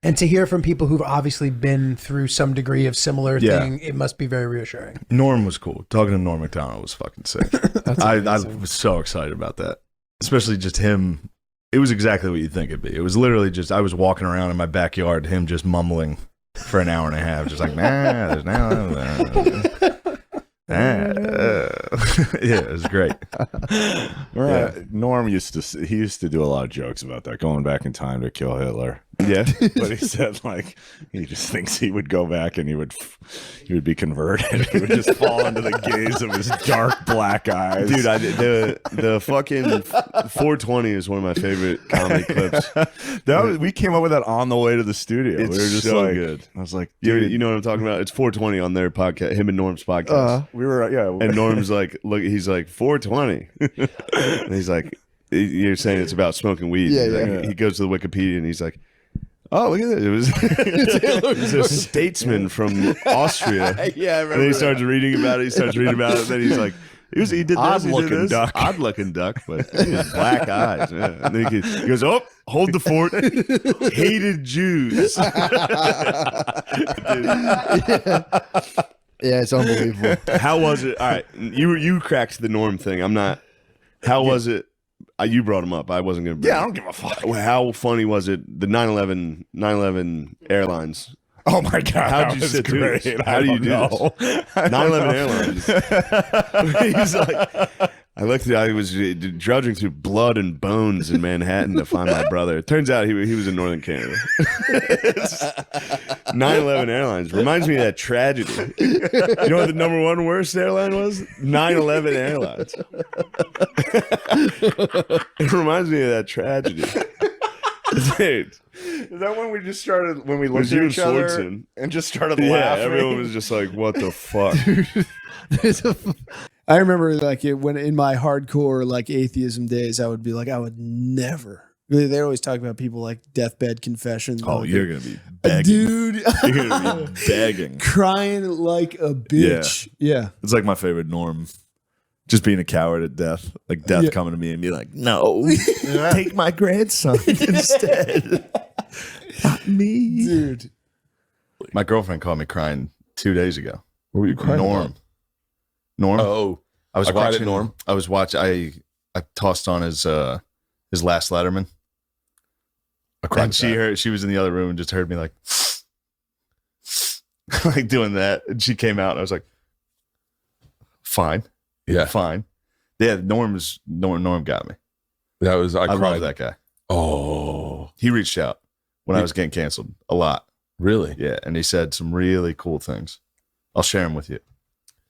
And to hear from people who've obviously been through some degree of similar thing, it must be very reassuring. Norm was cool. Talking to Norm MacDonald was fucking sick. I was so excited about that. Especially just him. It was exactly what you'd think it'd be. It was literally just, I was walking around in my backyard, him just mumbling for an hour and a half, just like, there's yeah, it was great. Norm used to do a lot of jokes about that, going back in time to kill Hitler. Yeah, but he said like he just thinks he would go back and he would be converted. He would just fall into the gaze of his dark black eyes. Dude, the fucking 420 is one of my favorite comedy clips. We came up with that on the way to the studio. It's we were just so like, good. I was like, Dude, dude, you know what I'm talking about? It's 420 on their podcast, him and Norm's podcast. we were And Norm's like, look, he's like 420, and he's like, you're saying it's about smoking weed. He goes to the Wikipedia and he's like, oh, look at it. It was a statesman from Austria. Yeah, I remember. And he starts reading about it. And then he's like, he did Odd this, looking duck. Odd looking duck, but he has black eyes. Yeah. And then he goes, oh, hold the fort. Hated Jews. Yeah, it's unbelievable. How was it? All right, you cracked the Norm thing. I'm not. How was it? You brought him up. I wasn't going to. yeah, I don't give a fuck. How funny was it? The 9/11 Airlines. Oh my god, How'd you sit through this? How do you do this? 9/11 Airlines. He's like, I was drudging through blood and bones in Manhattan to find my brother. It turns out he was in Northern Canada. 9/11 Airlines reminds me of that tragedy. You know what the number one worst airline was? 9/11 Airlines. It reminds me of that tragedy. Dude. Is that when we just started, when we looked you at and each other Swartzen. and just started Yeah, laughing? everyone was just like, what the fuck? I remember like when in my hardcore like atheism days, I would be like, I would never. They always talk about people like deathbed confessions. Oh, like, you're going to be begging. dude, You're going to be begging. crying like a bitch. Yeah. It's like my favorite Norm. Just being a coward at death. Like death coming to me and be like, no, take my grandson instead. Not me. Dude. My girlfriend called me crying 2 days ago. What were you crying Norm. about? I was I cried at watching Norm. I was watching. I tossed on his last Letterman. And she was in the other room and just heard me like like doing that. And she came out and I was like, fine. Yeah. Fine. Yeah, Norm got me. That was I I cried. love that guy. Oh, He reached out when I was getting canceled a lot. really? Yeah, and he said some really cool things. I'll share them with you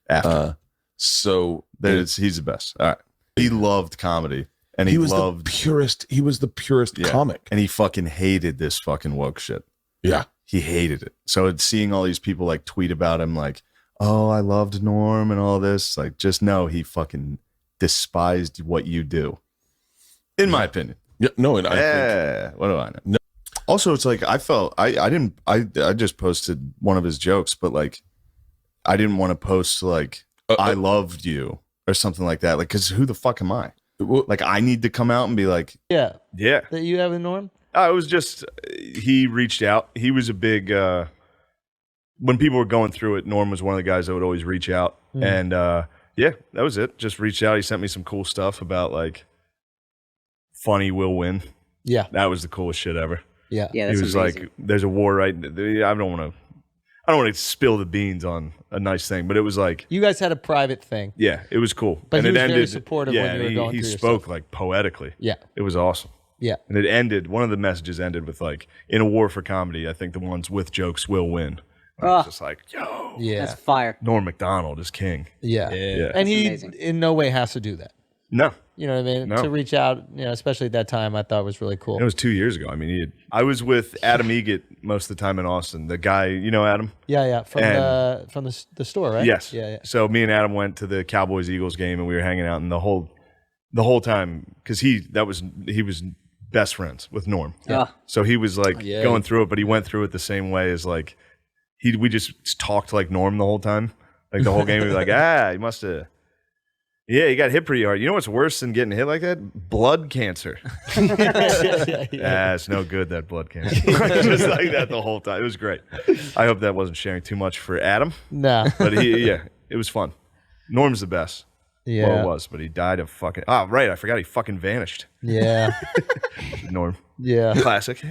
after. So He's the best. All right. He loved comedy, and he was loved the purest. He was the purest comic. and he fucking hated this fucking woke shit. Yeah. He hated it. So it's seeing all these people like tweet about him, like, "Oh, I loved Norm" and all this. Like, just know he fucking despised what you do. In my opinion. Yeah. No, and I think, What do I know? No. Also, it's like I felt I just posted one of his jokes, but like I didn't want to post like I loved you or something like that. Like, because who the fuck am I? Like, I need to come out and be like, Yeah. yeah. That you have a Norm? It was just he reached out. He was a big when people were going through it. Norm was one of the guys that would always reach out, and yeah, that was it. Just reached out. He sent me some cool stuff about like funny will win. Yeah. That was the coolest shit ever. Yeah. Yeah, He that's was amazing. like, "There's a war right." I don't want to spill the beans on a nice thing, but it was like, You guys had a private thing. yeah, it was cool. But and he it was ended, very supportive when yeah, you were going he through your spoke stuff. like poetically. Yeah. It was awesome. Yeah. And it ended. One of the messages ended with like, "In a war for comedy, I think the ones with jokes will win." I was just like, "Yo, Yeah. That's fire. Norm MacDonald is king." Yeah. Yeah. And he amazing. in no way has to do that. No, You know what I mean? No. To reach out, especially at that time, I thought was really cool. it was 2 years ago. I mean, I was with Adam Egett most of the time in Austin. The guy, you know, Adam. Yeah. From And- the store, right? Yes. Yeah. So me and Adam went to the Cowboys Eagles game, and we were hanging out, and the whole time because he was best friends with Norm. Yeah. So he was like Yeah. going through it, but he went through it the same way as like we just talked like Norm the whole time. Like the whole game, we were like, he must have, Yeah, he got hit pretty hard. You know what's worse than getting hit like that? Blood cancer. It's no good, that blood cancer. Just like that the whole time. It was great. I hope that wasn't sharing too much for Adam. No. But it was fun. Norm's the best. Yeah. Well, it was, but he died of fucking... Oh, right. I forgot he fucking vanished. Yeah. Norm. Yeah. Classic.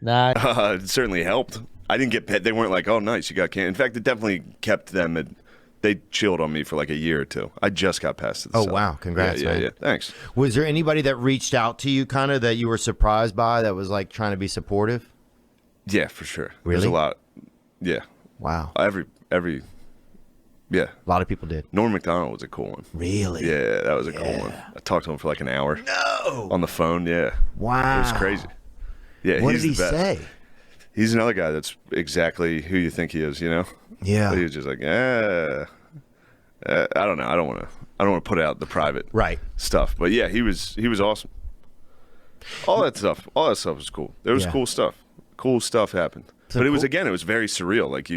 Nah. It certainly helped. I didn't get pet. They weren't like, oh, nice, you got cancer. In fact, it definitely kept them... They chilled on me for like a year or two. I just got past the Oh, wow. Congrats, man. Yeah. Thanks. Was there anybody that reached out to you kind of that you were surprised by that was like trying to be supportive? Yeah, for sure. Really? There's a lot. Yeah. Wow. Yeah. A lot of people did. Norm MacDonald was a cool one. Really? Yeah, that was a cool one. I talked to him for like an hour. No. On the phone, yeah. Wow. It was crazy. Yeah, What he's did he the best. say? He's another guy that's exactly who you think he is, you know? Yeah. He was just like, I don't know. I don't want to put out the private Right. stuff, but yeah, he was awesome. All that stuff was cool. There was Yeah. cool stuff. Cool stuff happened, So but it was cool. it was very surreal. Like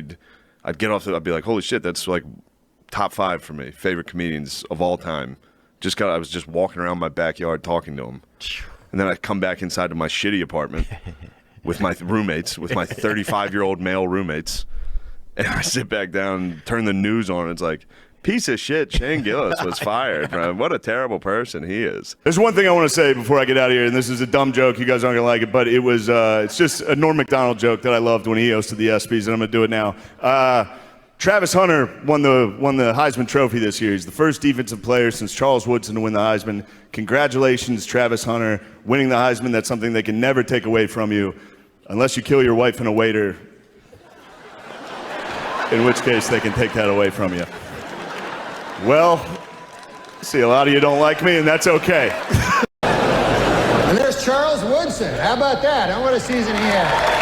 I'd get off, I'd be like, holy shit, that's like top 5 for me, favorite comedians of all time. I was just walking around my backyard talking to them, and then I'd come back inside to my shitty apartment with my roommates, with my 35-year-old male roommates, and I sit back down, turn the news on, and it's like, piece of shit, Shane Gillis was fired, bro. What a terrible person he is. There's one thing I want to say before I get out of here, and this is a dumb joke. You guys aren't going to like it, but it's just a Norm MacDonald joke that I loved when he hosted the ESPYs, and I'm going to do it now. Travis Hunter won the Heisman Trophy this year. He's the first defensive player since Charles Woodson to win the Heisman. Congratulations, Travis Hunter, winning the Heisman. That's something they can never take away from you, unless you kill your wife and a waiter, in which case they can take that away from you. Well, see, a lot of you don't like me, and that's okay. And there's Charles Woodson. How about that? What a season he had.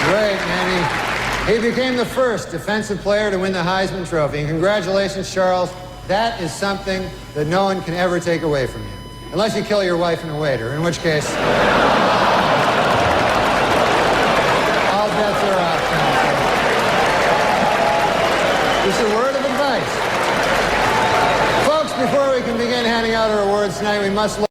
Great, man. He became the first defensive player to win the Heisman Trophy. And congratulations, Charles. That is something that no one can ever take away from you. Unless you kill your wife and a waiter, in which case... all bets are off. Just a word of advice. Folks, before we can begin handing out our awards tonight, we must look